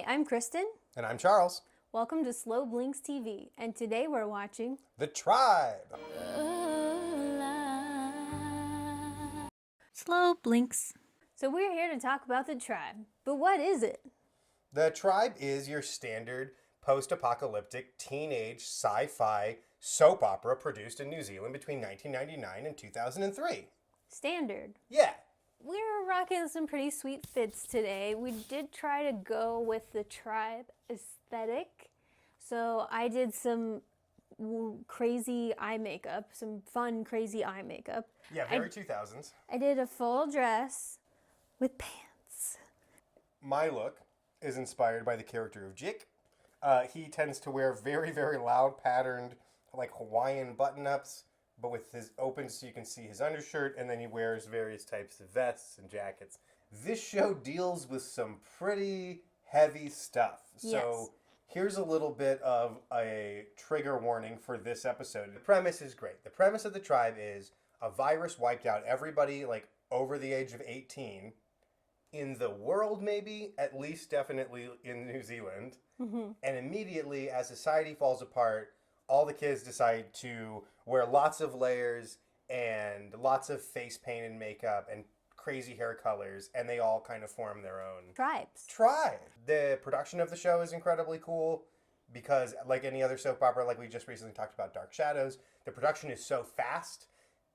Hi, I'm Kristen. And I'm Charles. Welcome to Slow Blinks TV, and today we're watching The Tribe. Slow Blinks. So we're here to talk about The Tribe, but what is it? The Tribe is your standard post-apocalyptic teenage sci-fi soap opera produced in New Zealand between 1999 and 2003. Standard. Yeah. We're rocking some pretty sweet fits today. We did try to go with the Tribe aesthetic. So I did some crazy eye makeup, some fun crazy eye makeup. Yeah, very 2000s. I did a full dress with pants. My look is inspired by the character of Jik. He tends to wear very, very loud patterned, like Hawaiian button-ups, but with his open so you can see his undershirt, and then he wears various types of vests and jackets. This show deals with some pretty heavy stuff. Yes. So here's a little bit of a trigger warning for this episode. The premise is great. The premise of The Tribe is a virus wiped out everybody like over the age of 18 in the world, maybe, at least definitely in New Zealand. Mm-hmm. And immediately, as society falls apart, all the kids decide to wear lots of layers and lots of face paint and makeup and crazy hair colors, and they all kind of form their own tribe. The production of the show is incredibly cool because, like any other soap opera, like we just recently talked about Dark Shadows, the production is so fast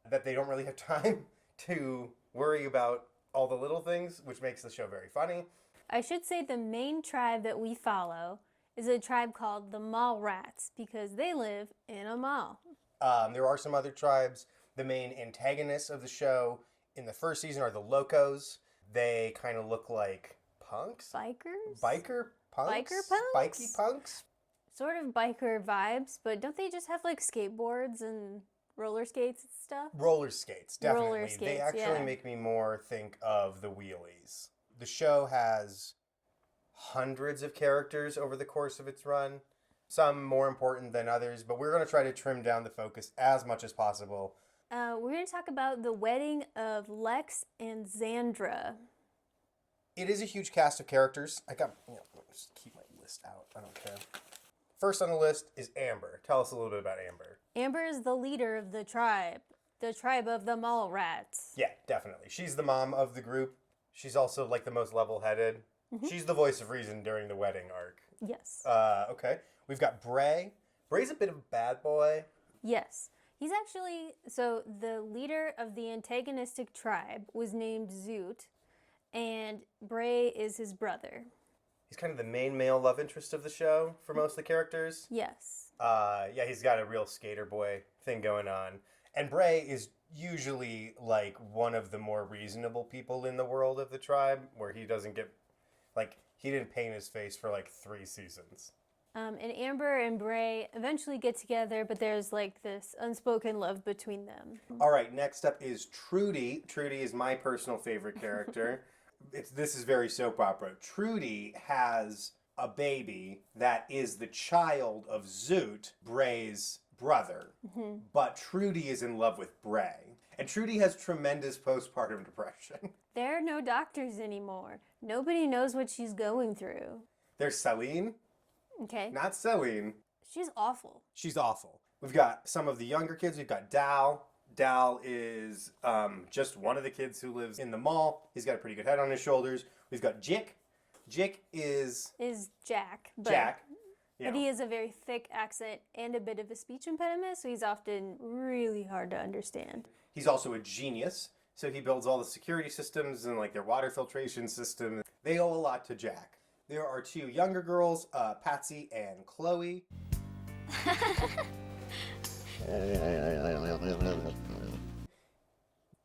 that they don't really have time to worry about all the little things, which makes the show very funny. I should say the main tribe that we follow is a tribe called the Mall Rats because they live in a mall. There are some other tribes. The main antagonists of the show in the first season are the Locos. They kind of look like punks? Biker punks? Bikey punks? Sort of biker vibes, but don't they just have like skateboards and roller skates and stuff? Roller skates, definitely. Roller skates, they actually make me more think of the wheelies. The show has hundreds of characters over the course of its run, some more important than others, but we're going to try to trim down the focus as much as possible. We're going to talk about the wedding of Lex and Xandra. It is a huge cast of characters. Just keep my list out. I don't care. First on the list is Amber. Tell us a little bit about Amber. Amber is the leader of the tribe of the Mall Rats. Yeah, definitely. She's the mom of the group. She's also like the most level-headed. Mm-hmm. She's the voice of reason during the wedding arc. Yes. Okay. We've got Bray. Bray's a bit of a bad boy. Yes. He's actually, so the leader of the antagonistic tribe was named Zoot, and Bray is his brother. He's kind of the main male love interest of the show for most of the characters. Yes. Yeah, he's got a real skater boy thing going on. And Bray is usually like one of the more reasonable people in the world of the tribe, where he doesn't get, like, he didn't paint his face for like 3 seasons. And Amber and Bray eventually get together, but there's like this unspoken love between them. All right, next up is Trudy. Trudy is my personal favorite character. This is very soap opera. Trudy has a baby that is the child of Zoot, Bray's brother. Mm-hmm. But Trudy is in love with Bray. And Trudy has tremendous postpartum depression. There are no doctors anymore. Nobody knows what she's going through. There's Celine. Okay. Not Celine. She's awful. She's awful. We've got some of the younger kids. We've got Dal. Dal is just one of the kids who lives in the mall. He's got a pretty good head on his shoulders. We've got Jik. Jik is Jack. Jack. But he has a very thick accent and a bit of a speech impediment, so he's often really hard to understand. He's also a genius, so he builds all the security systems and like their water filtration system. They owe a lot to Jack. There are 2 younger girls, Patsy and Chloe.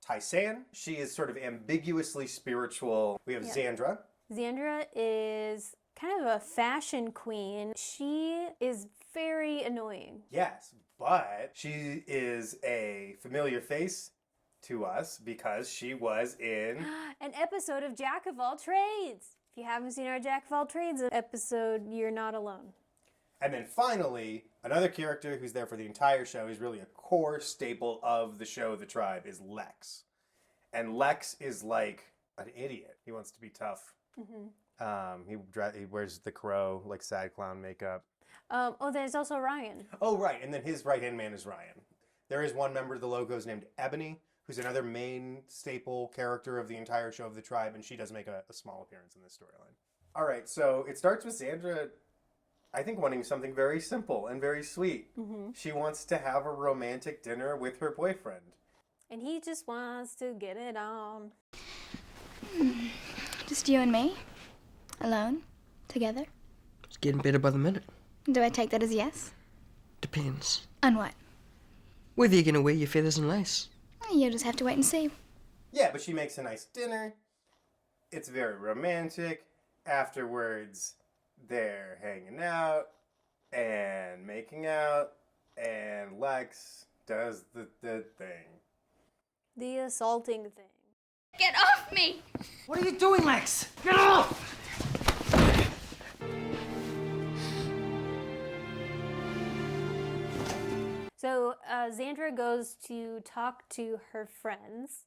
Tysan, she is sort of ambiguously spiritual. We have Xandra. Xandra is kind of a fashion queen. She is very annoying. Yes, but she is a familiar face to us because she was in an episode of Jack of All Trades. If you haven't seen our Jack of All Trades episode, you're not alone. And then finally, another character who's there for the entire show, he's really a core staple of the show, The Tribe, is Lex. And Lex is like an idiot. He wants to be tough. Mm-hmm. He wears the crow, like sad clown makeup. There's also Ryan. Oh, right. And then his right-hand man is Ryan. There is one member of the logos named Ebony, who's another main staple character of the entire show of the tribe, and she does make a small appearance in this storyline. All right, so it starts with Sandra, I think, wanting something very simple and very sweet. Mm-hmm. She wants to have a romantic dinner with her boyfriend. And he just wants to get it on. Just you and me? Alone? Together? It's getting better by the minute. Do I take that as a yes? Depends. On what? Whether you're gonna wear your feathers and lace. You'll just have to wait and see. Yeah, but she makes a nice dinner. It's very romantic. Afterwards, they're hanging out and making out, and Lex does the thing. The assaulting thing. Get off me! What are you doing, Lex? Get off! So Xandra goes to talk to her friends,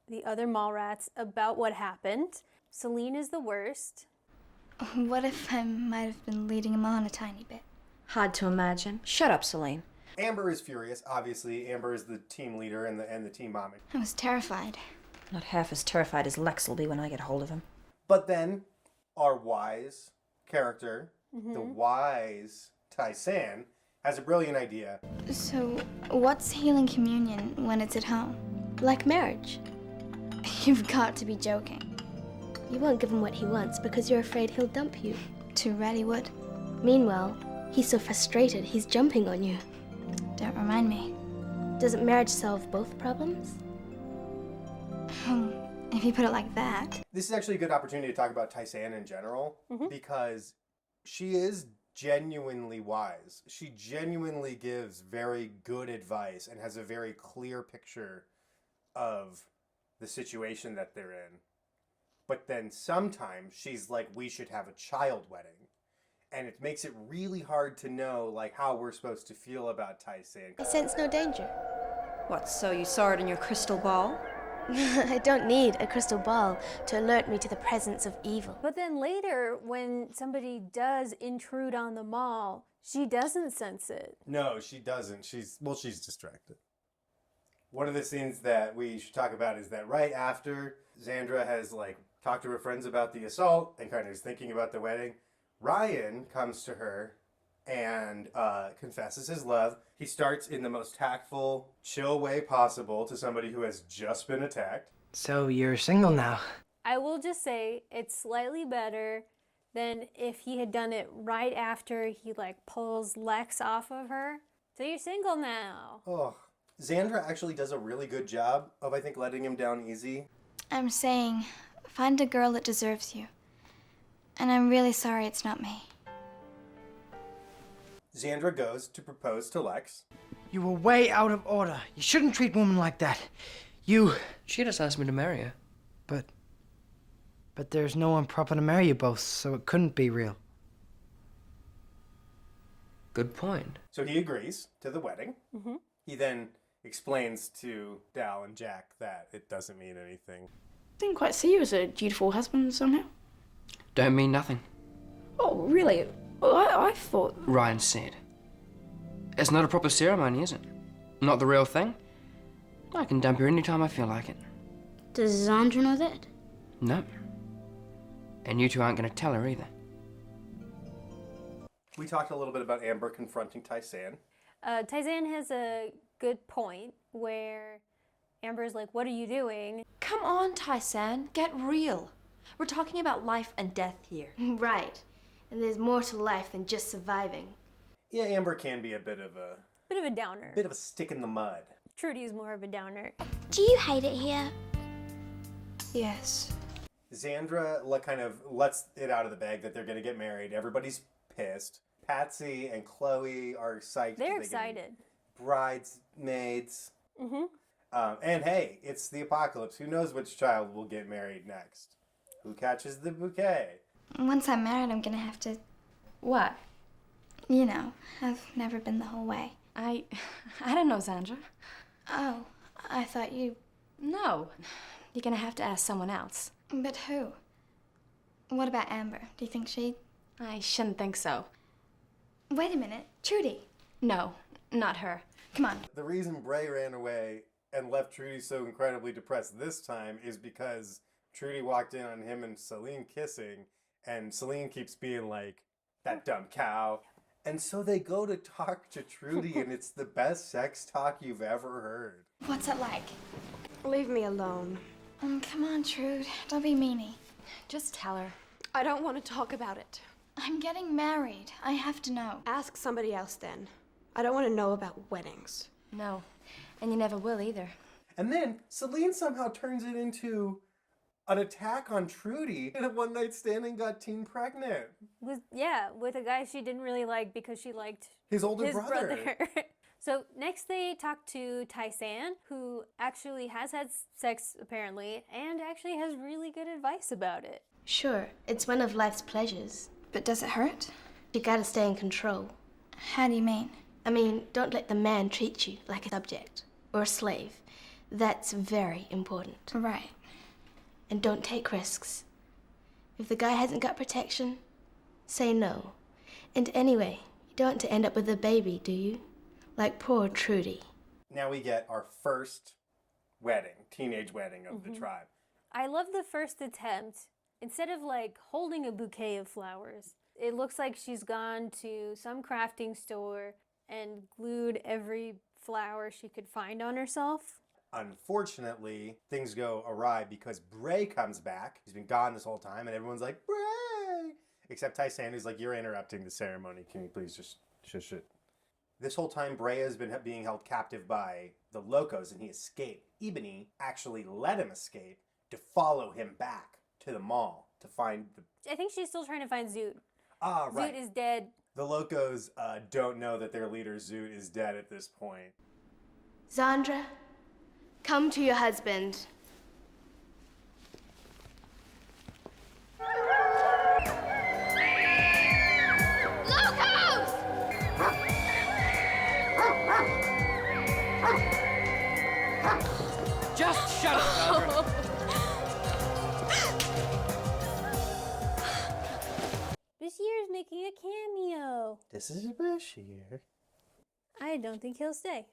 the other mall rats, about what happened. Celine is the worst. What if I might have been leading him on a tiny bit? Hard to imagine. Shut up, Celine. Amber is furious. Obviously, Amber is the team leader and the team mommy. I was terrified. Not half as terrified as Lex will be when I get hold of him. But then, our wise character, the wise Tai-San, has a brilliant idea. So, what's healing communion when it's at home? Like marriage. You've got to be joking. You won't give him what he wants because you're afraid he'll dump you. Too right he would. Meanwhile, he's so frustrated he's jumping on you. Don't remind me. Doesn't marriage solve both problems? If you put it like that. This is actually a good opportunity to talk about Tai-San in general, because she is genuinely wise. She genuinely gives very good advice and has a very clear picture of the situation that they're in. But then sometimes she's like, we should have a child wedding. And it makes it really hard to know like how we're supposed to feel about Tai-San. I sense no danger. What, so you saw it in your crystal ball? I don't need a crystal ball to alert me to the presence of evil. But then later, when somebody does intrude on the mall, she doesn't sense it. No, she doesn't. She's distracted. One of the scenes that we should talk about is that right after Xandra has like talked to her friends about the assault and kind of is thinking about the wedding, Ryan comes to her and confesses his love. He starts in the most tactful, chill way possible to somebody who has just been attacked. So you're single now. I will just say it's slightly better than if he had done it right after he like pulls Lex off of her. So you're single now. Oh, Xandra actually does a really good job of, I think, letting him down easy. I'm saying, find a girl that deserves you. And I'm really sorry it's not me. Xandra goes to propose to Lex. You were way out of order. You shouldn't treat women like that. She just asked me to marry her. But there's no one proper to marry you both, so it couldn't be real. Good point. So he agrees to the wedding. Mm-hmm. He then explains to Dal and Jack that it doesn't mean anything. Didn't quite see you as a dutiful husband somehow. Don't mean nothing. Oh, really? Well, I thought... Ryan said. It's not a proper ceremony, is it? Not the real thing? I can dump her anytime I feel like it. Does Xandra know that? No. And you two aren't going to tell her either. We talked a little bit about Amber confronting Tai-San. Tai-San has a good point where Amber's like, what are you doing? Come on, Tai-San, get real. We're talking about life and death here. Right. And there's more to life than just surviving. Yeah, Amber can be a bit of a Downer. bit of a stick in the mud. Trudy's more of a downer. Do you hate it here? Yes. Xandra kind of lets it out of the bag that they're going to get married. Everybody's pissed. Patsy and Chloe are psyched. They're excited. Bridesmaids. Mm-hmm. And hey, it's the apocalypse. Who knows which child will get married next? Who catches the bouquet? Once I'm married, I'm gonna have to, What? you know, I've never been the whole way. I don't know, Xandra. Oh, I thought you... No. You're gonna have to ask someone else. But who? What about Amber? Do you think she'd... I shouldn't think so. Wait a minute. Trudy. No, not her. Come on. The reason Bray ran away and left Trudy so incredibly depressed this time is because Trudy walked in on him and Celine kissing, and Celine keeps being like, that dumb cow. And so they go to talk to Trudy, and it's the best sex talk you've ever heard. What's it like? Leave me alone. Come on, Trude. Don't be meanie. Just tell her. I don't want to talk about it. I'm getting married. I have to know. Ask somebody else then. I don't want to know about weddings. No, and you never will either. And then Celine somehow turns it into an attack on Trudy, and a one-night stand and got teen pregnant. With a guy she didn't really like because she liked His older his brother. So next they talk to Tai-san, who actually has had sex apparently, and actually has really good advice about it. Sure, it's one of life's pleasures. But does it hurt? You gotta stay in control. How do you mean? I mean, don't let the man treat you like a subject or a slave. That's very important. Right. And don't take risks. If the guy hasn't got protection, say no. And anyway, you don't want to end up with a baby, do you? Like poor Trudy. Now we get our first wedding, teenage wedding of the tribe. I love the first attempt. Instead of like holding a bouquet of flowers, it looks like she's gone to some crafting store and glued every flower she could find on herself. Unfortunately, things go awry because Bray comes back. He's been gone this whole time, and everyone's like, Bray! Except Tai-san, who's like, you're interrupting the ceremony. Can you please just shush it? This whole time, Bray has been being held captive by the Locos, and he escaped. Ebony actually let him escape to follow him back to the mall to find the... I think she's still trying to find Zoot. Ah, right. Zoot is dead. The Locos don't know that their leader, Zoot, is dead at this point. Zandra, come to your husband. Just shut up, Sandra. Bashir's making a cameo. This is Bashir. I don't think he'll stay.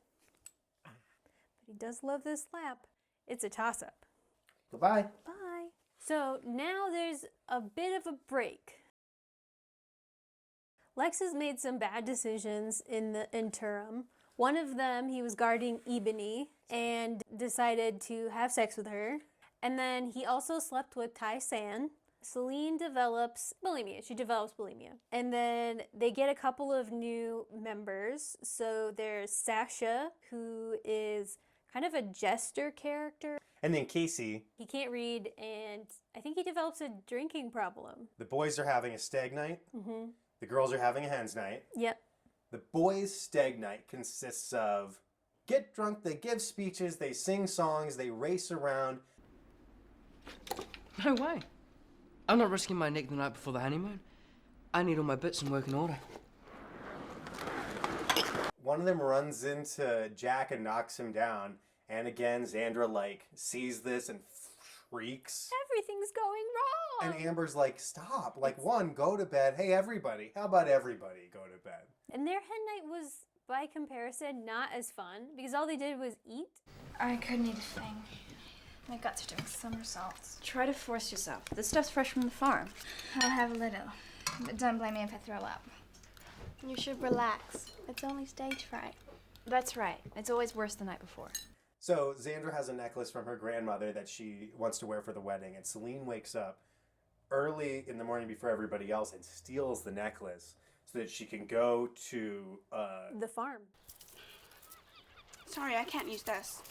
But he does love this lap. It's a toss-up. Goodbye. Bye. So now there's a bit of a break. Lex has made some bad decisions in the interim. One of them, he was guarding Ebony and decided to have sex with her. And then he also slept with Tai-san. Celine develops bulimia. She develops bulimia. And then they get a couple of new members. So there's Sasha, who is kind of a jester character. And then Casey. He can't read, and I think he develops a drinking problem. The boys are having a stag night. Mm-hmm. The girls are having a hens night. Yep. The boys' stag night consists of get drunk, they give speeches, they sing songs, they race around. No way. I'm not risking my neck the night before the honeymoon. I need all my bits in working order. One of them runs into Jack and knocks him down. And again, Xandra, sees this and shrieks. Everything's going wrong. And Amber's like, stop. One, go to bed. Hey, everybody. How about everybody go to bed? And their hen night was, by comparison, not as fun because all they did was eat. I couldn't eat a thing. My guts are doing somersaults. Try to force yourself. This stuff's fresh from the farm. I'll have a little, but don't blame me if I throw up. You should relax. It's only stage fright. That's right. It's always worse the night before. So Xandra has a necklace from her grandmother that she wants to wear for the wedding. And Celine wakes up early in the morning before everybody else and steals the necklace so that she can go to... The farm. Sorry, I can't use this.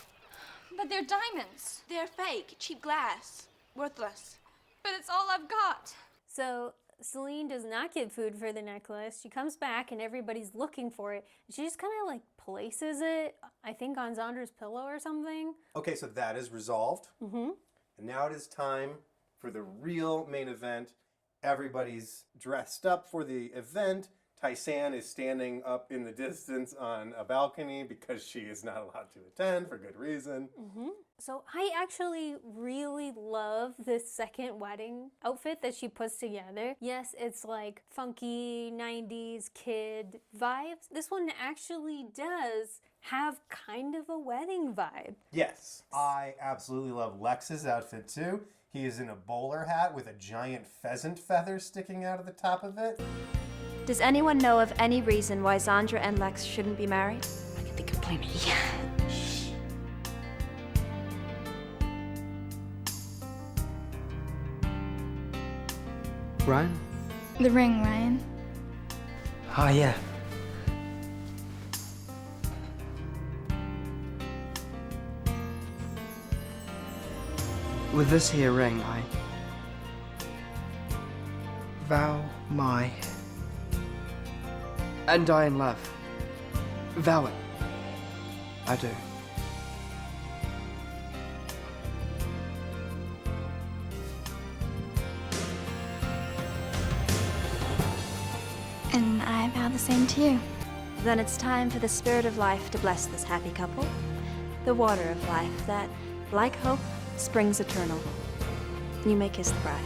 But they're diamonds. They're fake, cheap glass. Worthless. But it's all I've got. So Celine does not get food for the necklace. She comes back and everybody's looking for it. She just kind of places it, I think, on Zandra's pillow or something. Okay, so that is resolved. Mm-hmm. And now it is time for the real main event. Everybody's dressed up for the event Tysan is standing up in the distance on a balcony because she is not allowed to attend for good reason. So I actually really love this second wedding outfit that she puts together. Yes, it's like funky 90s kid vibes. This one actually does have kind of a wedding vibe. Yes, I absolutely love Lex's outfit too. He is in a bowler hat with a giant pheasant feather sticking out of the top of it. Does anyone know of any reason why Zandra and Lex shouldn't be married? I can think of plenty. Ryan? The ring, Ryan. Oh, yeah. With this here ring, I vow my... And die in love. Vow it. I do. And I vow the same to you. Then it's time for the spirit of life to bless this happy couple. The water of life that, like hope, springs eternal. You may kiss the bride.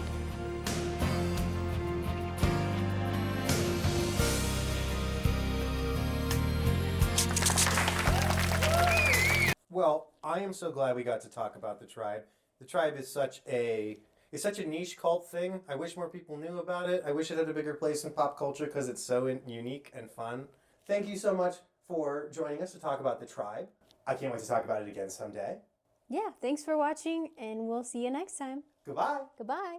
Well, I am so glad we got to talk about the tribe. The tribe is such a niche cult thing. I wish more people knew about it. I wish it had a bigger place in pop culture because it's so unique and fun. Thank you so much for joining us to talk about the tribe. I can't wait to talk about it again someday. Yeah, thanks for watching, and we'll see you next time. Goodbye. Goodbye.